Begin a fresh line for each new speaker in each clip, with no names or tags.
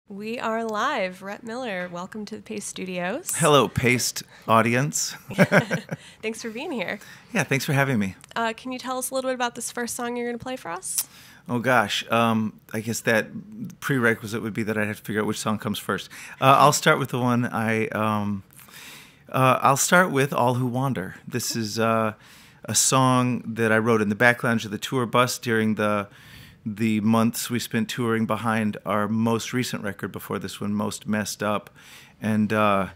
We are live. Rhett Miller, welcome to the Paste Studios.
Hello, Paste audience.
Thanks for being here.
Yeah, thanks for having me.
Can you tell us a little bit about this first song you're going to play for us?
Oh gosh, I guess that prerequisite would be that I'd have to figure out which song comes first. I'll start with the one I'll start with "All Who Wander." This is a song that I wrote in the back lounge of the tour bus during the months we spent touring behind our most recent record before this one, Most Messed Up. And I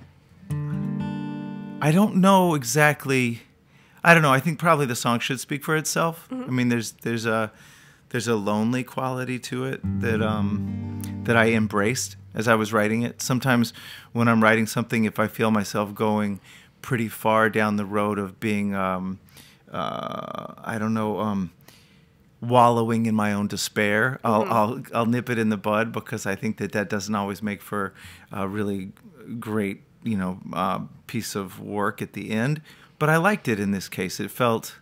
don't know exactly. I don't know. I think probably the song should speak for itself. Mm-hmm. I mean, there's a lonely quality to it that I embraced as I was writing it. Sometimes when I'm writing something, if I feel myself going pretty far down the road of being, wallowing in my own despair, I'll nip it in the bud, because I think that doesn't always make for a really great, piece of work at the end. But I liked it in this case. It felt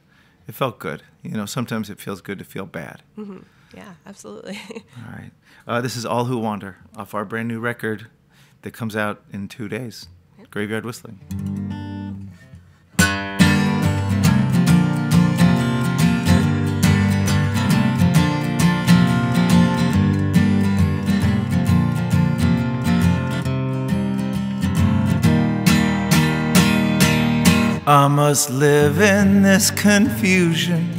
good. Sometimes it feels good to feel bad.
Mm-hmm. Yeah, absolutely.
All right. This is "All Who Wander" off our brand new record that comes out in 2 days. Yep. Graveyard Whistling. I must live in this confusion.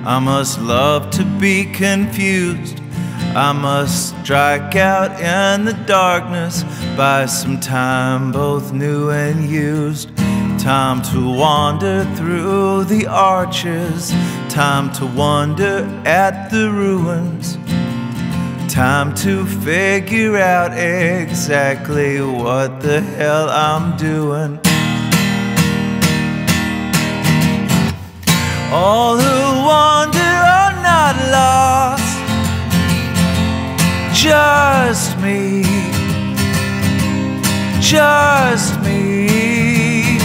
I must love to be confused. I must strike out in the darkness, buy some time, both new and used. Time to wander through the arches, time to wonder at the ruins, time to figure out exactly what the hell I'm doing. All who wander are not lost, just me, just me.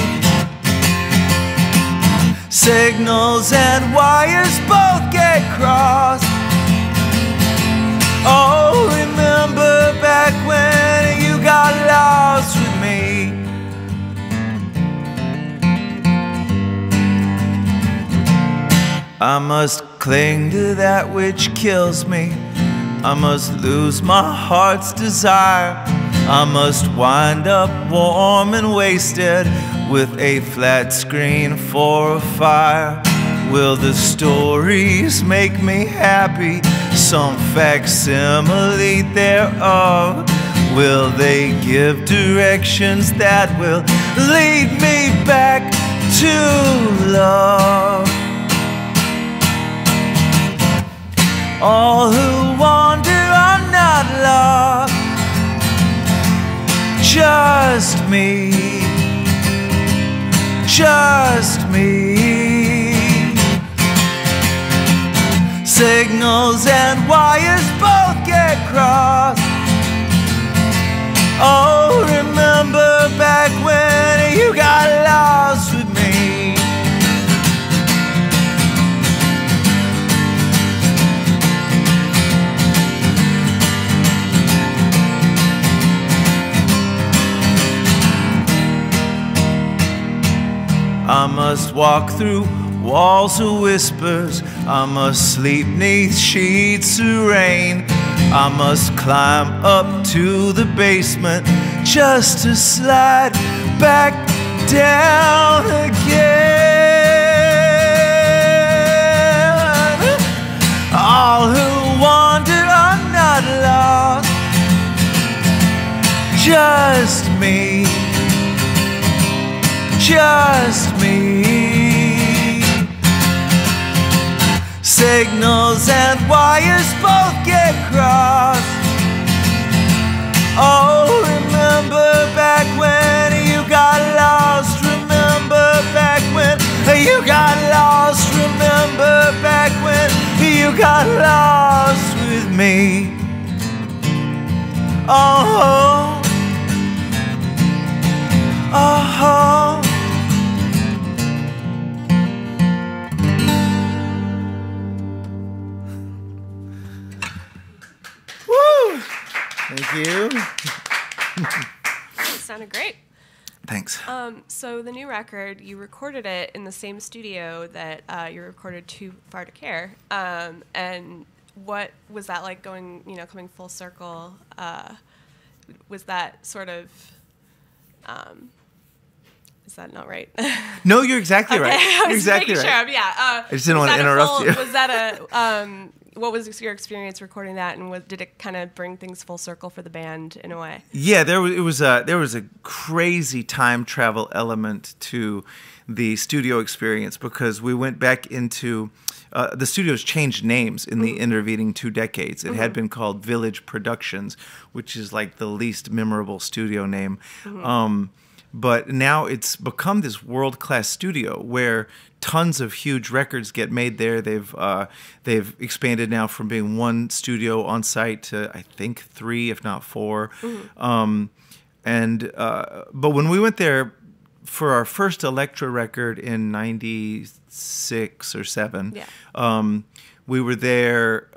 Signals and wires both get crossed. Oh, remember back when you got lost with me. I must cling to that which kills me. I must lose my heart's desire. I must wind up warm and wasted with a flat screen for a fire. Will the stories make me happy? Some facsimile thereof. Will they give directions that will lead me back to love? All who wander are not lost, just me, just me. Signals and wires both get crossed. Oh, remember back when you got lost with me. I must walk through walls of whispers. I must sleep 'neath sheets of rain. I must climb up to the basement just to slide back down again. All who wander are not lost, just me, just me. Signals and wires both get crossed. Oh, remember back when you got lost. Remember back when you got lost. Remember back when you got lost with me. Oh, oh. Thank you.
It sounded great.
Thanks.
So the new record, you recorded it in the same studio that you recorded Too Far to Care. And what was that like going, coming full circle? Was that sort of, is that not right?
No, you're exactly right. You're exactly right.
Sure. Yeah.
I just didn't want to interrupt you.
Was that what was your experience recording that, and did it kind of bring things full circle for the band in a way?
Yeah, there was a crazy time travel element to the studio experience because we went back into the studio's changed names in the intervening 2 decades. It had been called Village Productions, which is like the least memorable studio name. But now it's become this world-class studio where tons of huge records get made there. They've expanded now from being 1 studio on site to I think 3, if not 4. But when we went there for our first Elektra record in '96 or '7, we were there.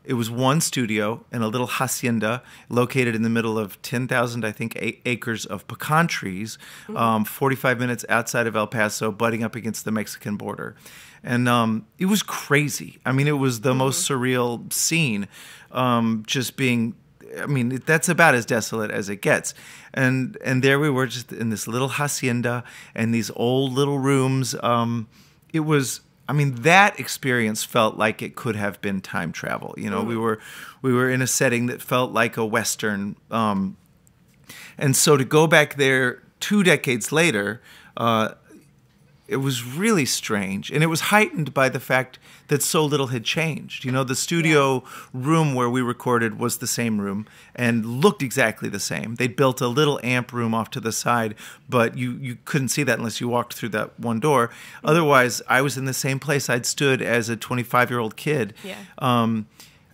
It was 1 studio in a little hacienda located in the middle of 10,000, I think, acres of pecan trees, 45 minutes outside of El Paso, butting up against the Mexican border. And it was crazy. I mean, it was the most surreal scene, just being... I mean, that's about as desolate as it gets. And there we were just in this little hacienda and these old little rooms. It was... I mean, that experience felt like it could have been time travel. We were in a setting that felt like a Western. And so to go back there 2 decades later, it was really strange. And it was heightened by the fact that so little had changed. The studio room where we recorded was the same room and looked exactly the same. They'd built a little amp room off to the side, but you couldn't see that unless you walked through that one door. Otherwise, I was in the same place I'd stood as a 25-year-old kid. Yeah.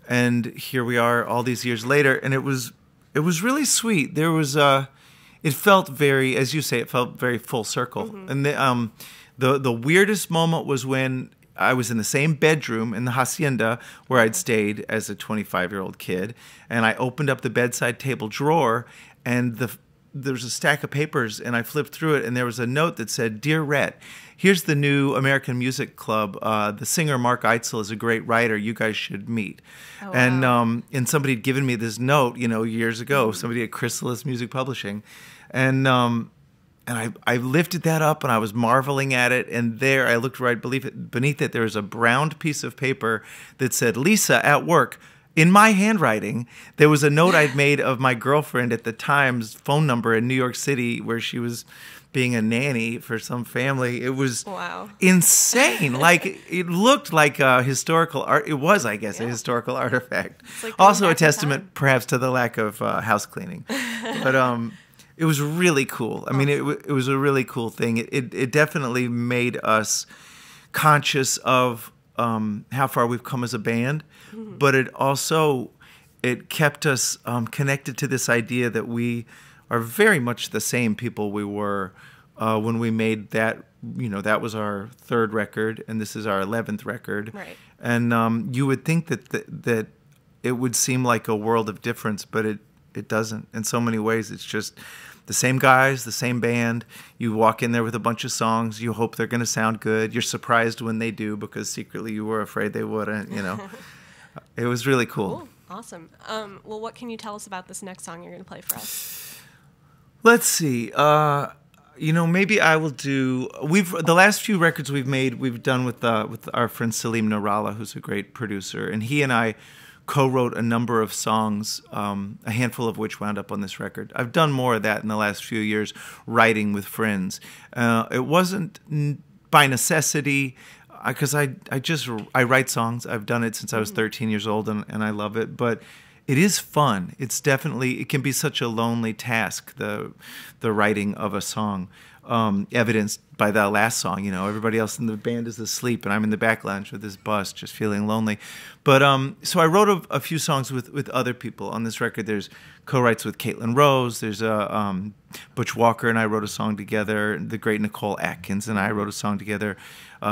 And here we are all these years later, and it was really sweet. There was it felt very, as you say, it felt very full circle. And the weirdest moment was when I was in the same bedroom in the hacienda where I'd stayed as a 25-year-old kid, and I opened up the bedside table drawer, and there's a stack of papers, and I flipped through it, and there was a note that said, "Dear Rhett, here's the new American Music Club. The singer Mark Eitzel is a great writer. You guys should meet." Oh, wow. And somebody had given me this note, years ago. Somebody at Chrysalis Music Publishing, and I lifted that up and I was marveling at it. And there I looked right beneath it. There was a browned piece of paper that said, "Lisa at work." In my handwriting, there was a note I'd made of my girlfriend at the time's phone number in New York City where she was being a nanny for some family. It was insane. Like, it looked like a historical art. It was, I guess, a historical artifact. Like also a testament, perhaps, to the lack of house cleaning. But it was really cool. I mean, it was a really cool thing. It definitely made us conscious of how far we've come as a band, but it kept us connected to this idea that we are very much the same people we were when we made that. That was our 3rd record, and this is our 11th record. Right. And you would think that it would seem like a world of difference, but it doesn't. In so many ways, it's just the same guys, the same band. You walk in there with a bunch of songs. You hope they're going to sound good. You're surprised when they do because secretly you were afraid they wouldn't. It was really cool.
Awesome. Well, what can you tell us about this next song you're going to play for us?
Let's see. Maybe I will do. The last few records we've done with our friend Salim Narala, who's a great producer, and he and I co-wrote a number of songs, a handful of which wound up on this record. I've done more of that in the last few years, writing with friends. It wasn't by necessity, because I write songs. I've done it since I was 13 years old, and I love it. But it is fun. It can be such a lonely task, the writing of a song. Evidenced by that last song, everybody else in the band is asleep, and I'm in the back lounge with this bus, just feeling lonely. But so I wrote a few songs with other people on this record. There's co-writes with Caitlin Rose. There's Butch Walker and I wrote a song together. The great Nicole Atkins and I wrote a song together.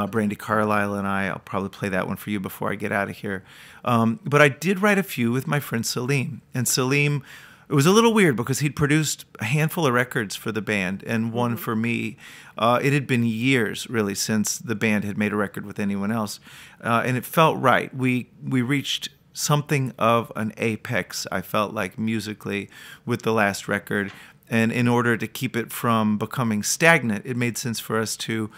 Brandy Carlisle and I'll probably play that one for you before I get out of here. But I did write a few with my friend Salim, and Salim it was a little weird because he'd produced a handful of records for the band and one for me. It had been years, really, since the band had made a record with anyone else, and it felt right. We reached something of an apex, I felt like, musically with the last record. And in order to keep it from becoming stagnant, it made sense for us to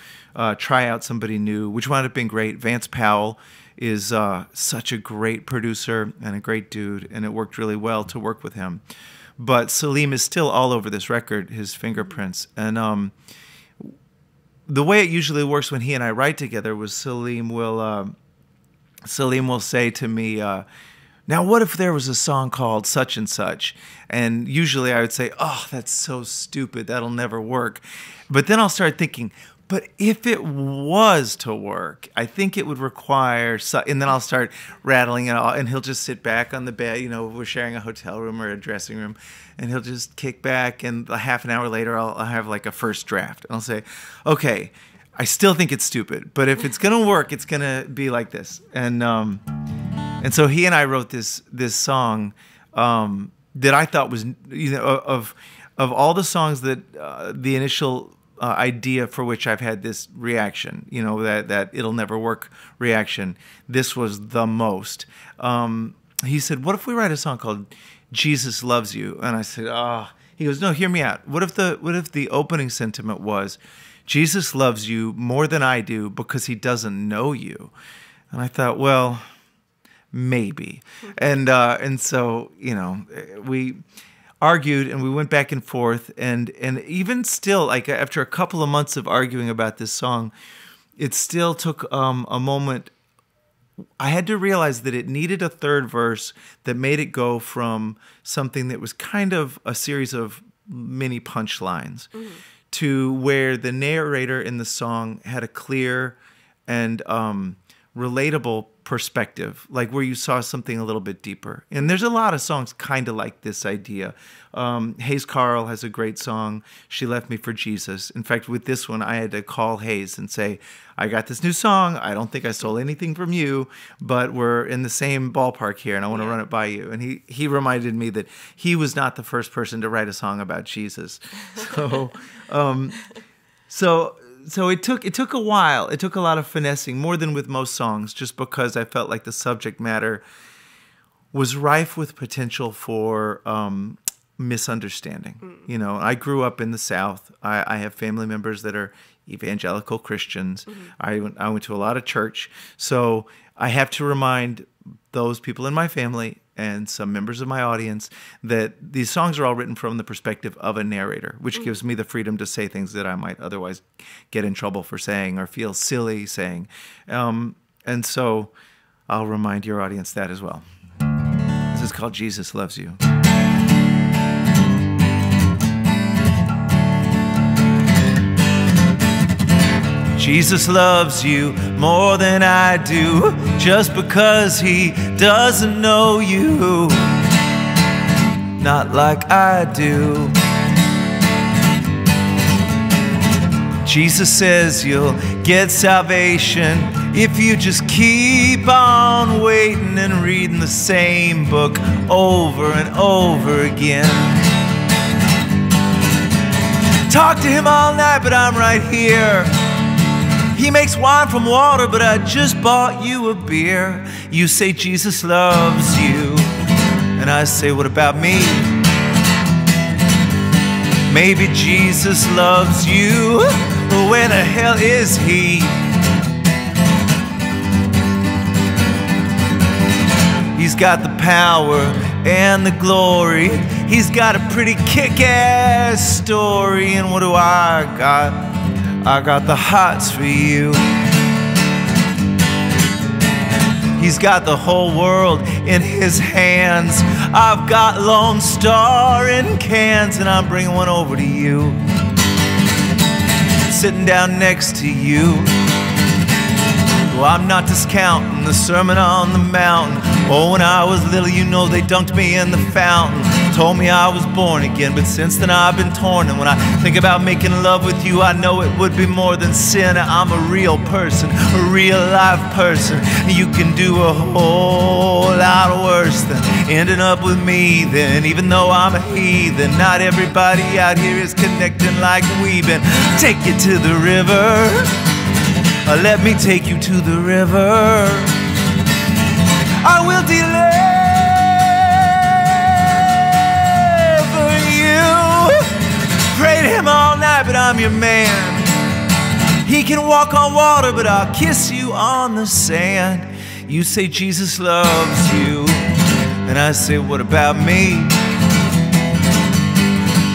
try out somebody new, which wound up being great. Vance Powell is such a great producer and a great dude, and it worked really well to work with him. But Salim is still all over this record, his fingerprints. And the way it usually works when he and I write together was Salim will say to me, now what if there was a song called such and such? And usually I would say, oh, that's so stupid, that'll never work. But then I'll start thinking, but if it was to work, I think it would require, and then I'll start rattling it all, and he'll just sit back on the bed, you know, we're sharing a hotel room or a dressing room, and he'll just kick back, and a half an hour later I'll have like a first draft. And I'll say, okay, I still think it's stupid, but if it's going to work, it's going to be like this. And so he and I wrote this song that I thought was, you know, of all the songs that the initial idea for which I've had this reaction, you know, that it'll never work reaction, this was the most. He said, what if we write a song called Jesus Loves You? And I said, oh. He goes, no, hear me out. What if the opening sentiment was, Jesus loves you more than I do because he doesn't know you? And I thought, well, maybe. And so, you know, we argued and we went back and forth, and even still, like after a couple of months of arguing about this song, it still took a moment. I had to realize that it needed a third verse that made it go from something that was kind of a series of mini punchlines to where the narrator in the song had a clear and relatable perspective, like where you saw something a little bit deeper. And there's a lot of songs kind of like this idea. Hayes Carl has a great song, She Left Me for Jesus. In fact, with this one, I had to call Hayes and say, I got this new song. I don't think I stole anything from you, but we're in the same ballpark here, and I want to run it by you. And he reminded me that he was not the first person to write a song about Jesus. So it took a while. It took a lot of finessing, more than with most songs, just because I felt like the subject matter was rife with potential for misunderstanding. You know, I grew up in the South. I have family members that are evangelical Christians. I went to a lot of church. So I have to remind those people in my family and some members of my audience that these songs are all written from the perspective of a narrator, which gives me the freedom to say things that I might otherwise get in trouble for saying or feel silly saying. And so I'll remind your audience that as well. This is called Jesus Loves You. Jesus loves you more than I do, just because he doesn't know you, not like I do. Jesus says you'll get salvation if you just keep on waiting and reading the same book over and over again. Talk to him all night, but I'm right here. He makes wine from water, but I just bought you a beer. You say Jesus loves you, and I say, what about me? Maybe Jesus loves you, but where the hell is he? He's got the power and the glory. He's got a pretty kick-ass story. And what do I got? I got the hots for you. He's got the whole world in his hands. I've got Lone Star in cans, and I'm bringing one over to you, sitting down next to you. Well, I'm not discounting the Sermon on the Mountain Oh, when I was little, you know, they dunked me in the fountain, told me I was born again, but since then I've been torn. And when I think about making love with you, I know it would be more than sin. I'm a real person, a real life person. You can do a whole lot worse than ending up with me then. Even though I'm a heathen, not everybody out here is connecting like we've been. Take you to the river, let me take you to the river. I will deliver you. Pray to him all night, but I'm your man. He can walk on water, but I'll kiss you on the sand. You say Jesus loves you, and I say, what about me?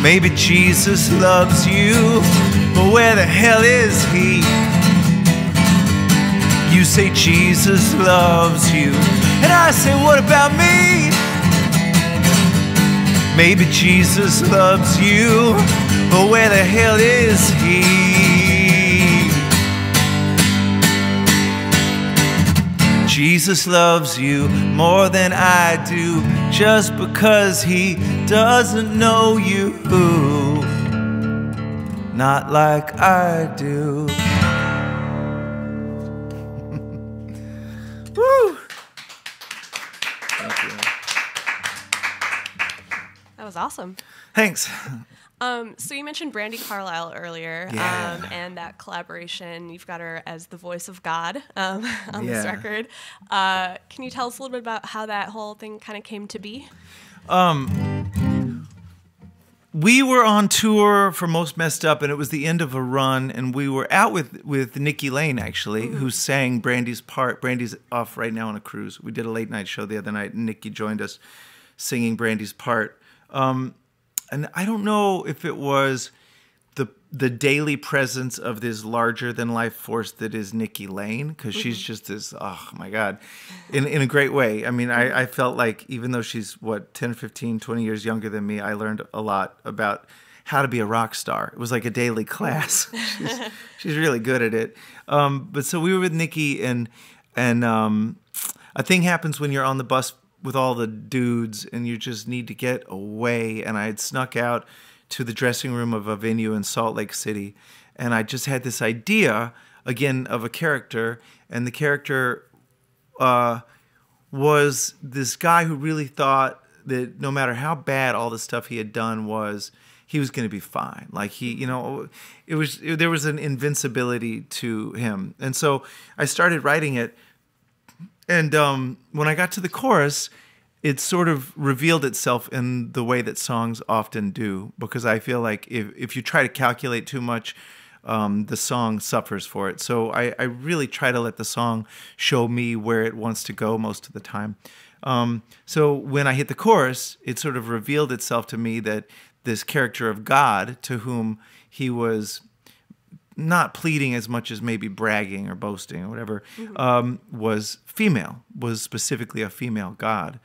Maybe Jesus loves you, but where the hell is he? You say Jesus loves you, and I say, what about me? Maybe Jesus loves you, but where the hell is he? Jesus loves you more than I do, just because he doesn't know you, not like I do. Woo! Thank you.
That was awesome.
Thanks.
So you mentioned Brandi Carlile earlier,
Yeah.
and that collaboration. You've got her as the voice of God on this record. Can you tell us a little bit about how that whole thing kind of came to be?
We were on tour for Most Messed Up, and it was the end of a run, and we were out with Nikki Lane, actually, who sang Brandi's part. Brandi's off right now on a cruise. We did a late night show the other night, and Nikki joined us singing Brandi's part. And I don't know if it was the daily presence of this larger-than-life force that is Nikki Lane, because she's just this, oh, my God, in a great way. I mean, I felt like even though she's, 10, 15, 20 years younger than me, I learned a lot about how to be a rock star. It was like a daily class. She's really good at it. But so we were with Nikki, and a thing happens when you're on the bus with all the dudes and you just need to get away. And I had snuck out to the dressing room of a venue in Salt Lake City, and I just had this idea, again, of a character, and the character was this guy who really thought that no matter how bad all the stuff he had done was, he was going to be fine. Like there was an invincibility to him. And so I started writing it, and when I got to the chorus, it sort of revealed itself in the way that songs often do, because I feel like if you try to calculate too much, the song suffers for it. So I really try to let the song show me where it wants to go most of the time. So when I hit the chorus, it sort of revealed itself to me that this character of God, to whom he was not pleading as much as maybe bragging or boasting or whatever, was female, was specifically a female God.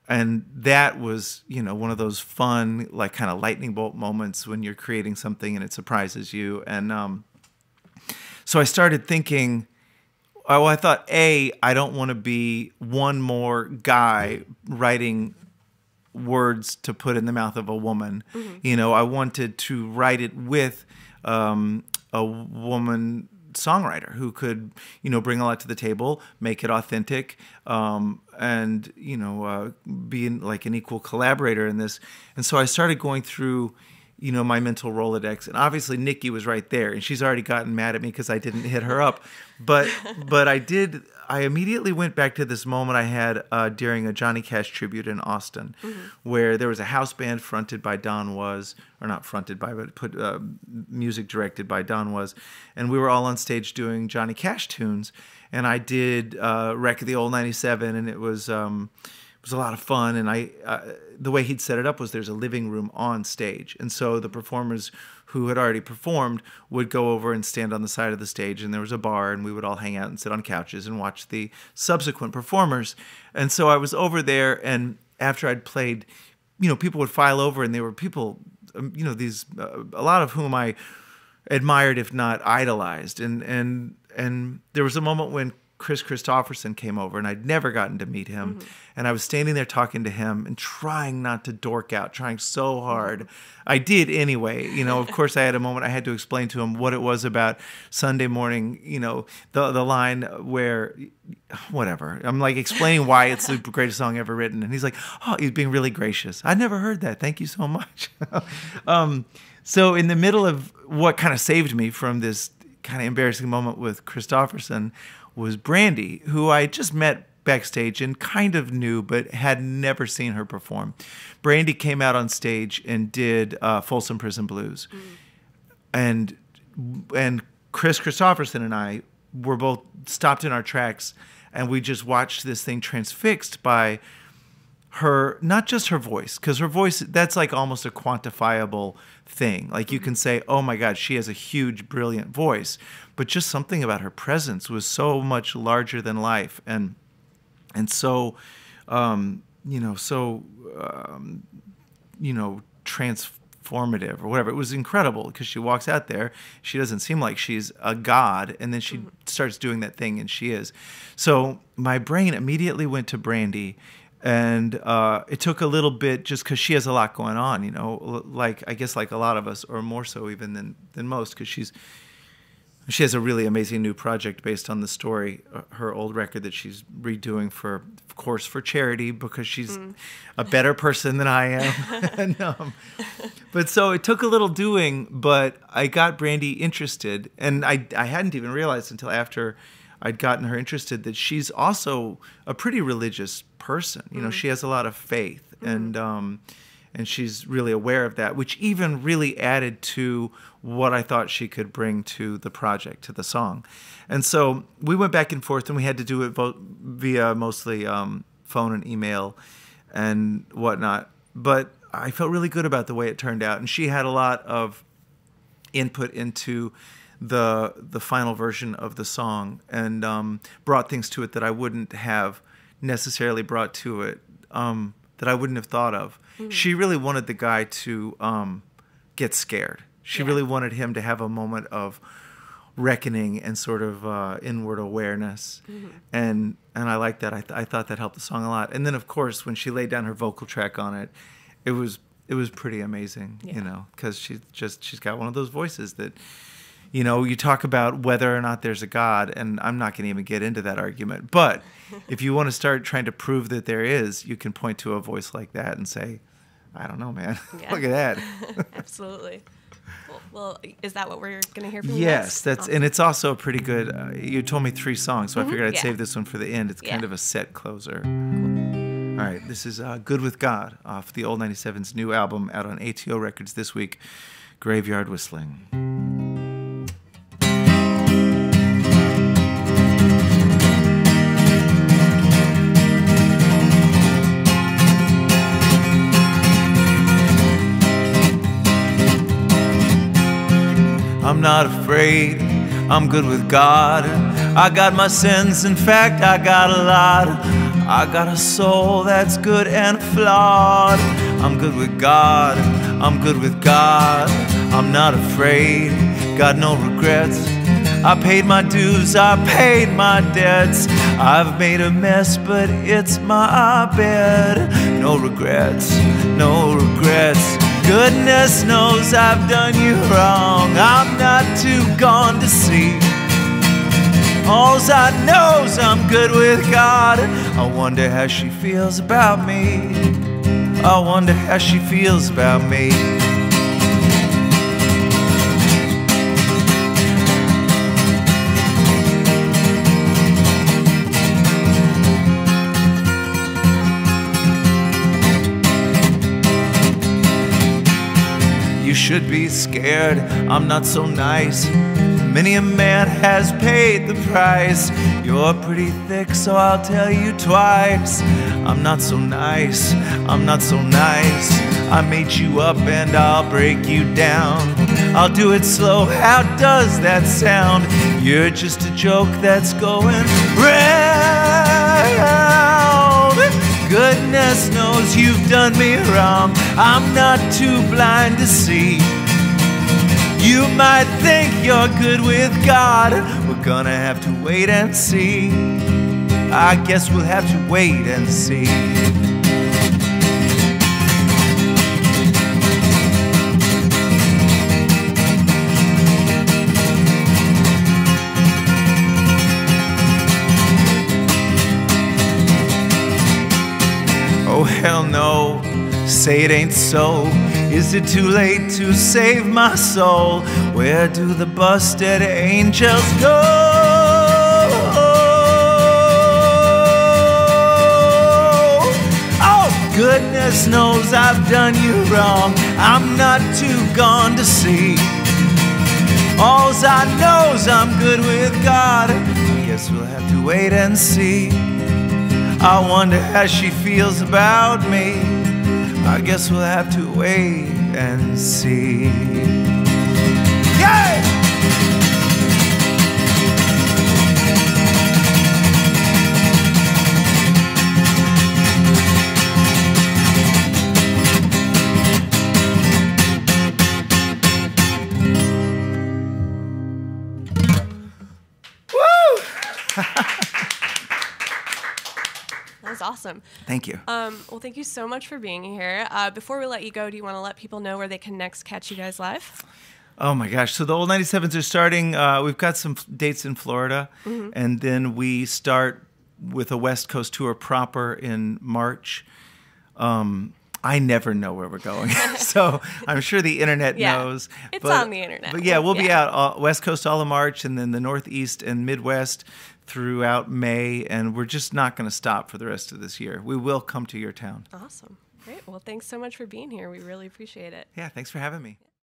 And that was, one of those fun, like kind of lightning bolt moments when you're creating something and it surprises you. And so I started thinking, I thought, I don't want to be one more guy writing words to put in the mouth of a woman. I wanted to write it with a woman songwriter who could, bring a lot to the table, make it authentic, and be like an equal collaborator in this. And so I started going through, my mental Rolodex, and obviously Nikki was right there, and she's already gotten mad at me because I didn't hit her up, but I immediately went back to this moment I had during a Johnny Cash tribute in Austin, where there was a house band fronted by Don Was, or not fronted by, but music directed by Don Was, and we were all on stage doing Johnny Cash tunes, and I did Wreck of the Old 97, and it was a lot of fun, and the way he'd set it up was there's a living room on stage, and so the performers who had already performed would go over and stand on the side of the stage, and there was a bar, and we would all hang out and sit on couches and watch the subsequent performers. And so I was over there, and after I'd played, people would file over, and they were people, these a lot of whom I admired, if not idolized, and there was a moment when Chris Christopherson came over, and I'd never gotten to meet him. And I was standing there talking to him and trying not to dork out, trying so hard. I did anyway. You know, of course, I had a moment I had to explain to him what it was about Sunday morning, you know, the line where, whatever. I'm like explaining why it's the greatest song ever written. And he's like, oh, he's being really gracious. I never heard that. Thank you so much. So in the middle of what kind of saved me from this kind of embarrassing moment with Christopherson was Brandy, who I just met backstage and kind of knew, but had never seen her perform. Brandy came out on stage and did Folsom Prison Blues. And Chris Christopherson and I were both stopped in our tracks, and we just watched this thing transfixed by her, not just her voice, because her voice, that's like almost a quantifiable thing. Like you can say, oh my God, she has a huge, brilliant voice. But just something about her presence was so much larger than life. And so, transformative or whatever. It was incredible because she walks out there. She doesn't seem like she's a god. And then she starts doing that thing, and she is. So my brain immediately went to Brandy. And it took a little bit just because she has a lot going on, you know, like I guess like a lot of us, or more so even than most, because she has a really amazing new project based on the story, her old record that she's redoing for, of course, for charity, because she's a better person than I am. And, but so it took a little doing, but I got Brandy interested, and I hadn't even realized until after I'd gotten her interested that she's also a pretty religious person. You know, she has a lot of faith, and she's really aware of that, which even really added to what I thought she could bring to the project, to the song. And so we went back and forth, and we had to do it via mostly phone and email and whatnot. But I felt really good about the way it turned out, and she had a lot of input into the final version of the song, and brought things to it that I wouldn't have necessarily brought to it, that I wouldn't have thought of. She really wanted the guy to get scared. She really wanted him to have a moment of reckoning and sort of inward awareness, and I liked that. I thought that helped the song a lot. And then, of course, when she laid down her vocal track on it, it was pretty amazing, you know, because she's got one of those voices that, you know, you talk about whether or not there's a God, and I'm not going to even get into that argument. But if you want to start trying to prove that there is, you can point to a voice like that and say, I don't know, man. Look at that.
Absolutely. Well, is that what we're going to hear from you?
Yes, that's awesome. And it's also a pretty good, you told me 3 songs, so I figured I'd save this one for the end. It's kind of a set closer. Cool. All right, this is Good With God off the old 97's new album out on ATO Records this week, Graveyard Whistling. I'm not afraid, I'm good with God. I got my sins, in fact I got a lot. I got a soul that's good and flawed. I'm good with God, I'm good with God. I'm not afraid, got no regrets. I paid my dues, I paid my debts. I've made a mess, but it's my bed. No regrets, no regrets. Goodness knows I've done you wrong. I'm not too gone to see. All's I know's I'm good with God. I wonder how she feels about me. I wonder how she feels about me. You should be scared, I'm not so nice. Many a man has paid the price. You're pretty thick, so I'll tell you twice. I'm not so nice, I'm not so nice. I made you up and I'll break you down. I'll do it slow, how does that sound? You're just a joke that's going round. Goodness knows you've done me wrong. I'm not too blind to see. You might think you're good with God. We're gonna have to wait and see. I guess we'll have to wait and see. Oh hell no, say it ain't so. Is it too late to save my soul? Where do the busted angels go? Oh, goodness knows I've done you wrong. I'm not too gone to see. All's I know's I'm good with God. I guess we'll have to wait and see. I wonder how she feels about me. I guess we'll have to wait and see. Yay! Woo!
That was awesome.
Thank you.
Well, thank you so much for being here. Before we let you go, do you want to let people know where they can next catch you guys live?
Oh my gosh. So the old 97's are starting. We've got some dates in Florida, and then we start with a West Coast tour proper in March. I never know where we're going, so I'm sure the internet knows.
It's on the internet.
But yeah, we'll be out West Coast all of March, and then the Northeast and Midwest throughout May, and we're just not going to stop for the rest of this year. We will come to your town.
Awesome. Great. Well, thanks so much for being here. We really appreciate it.
Yeah, thanks for having me.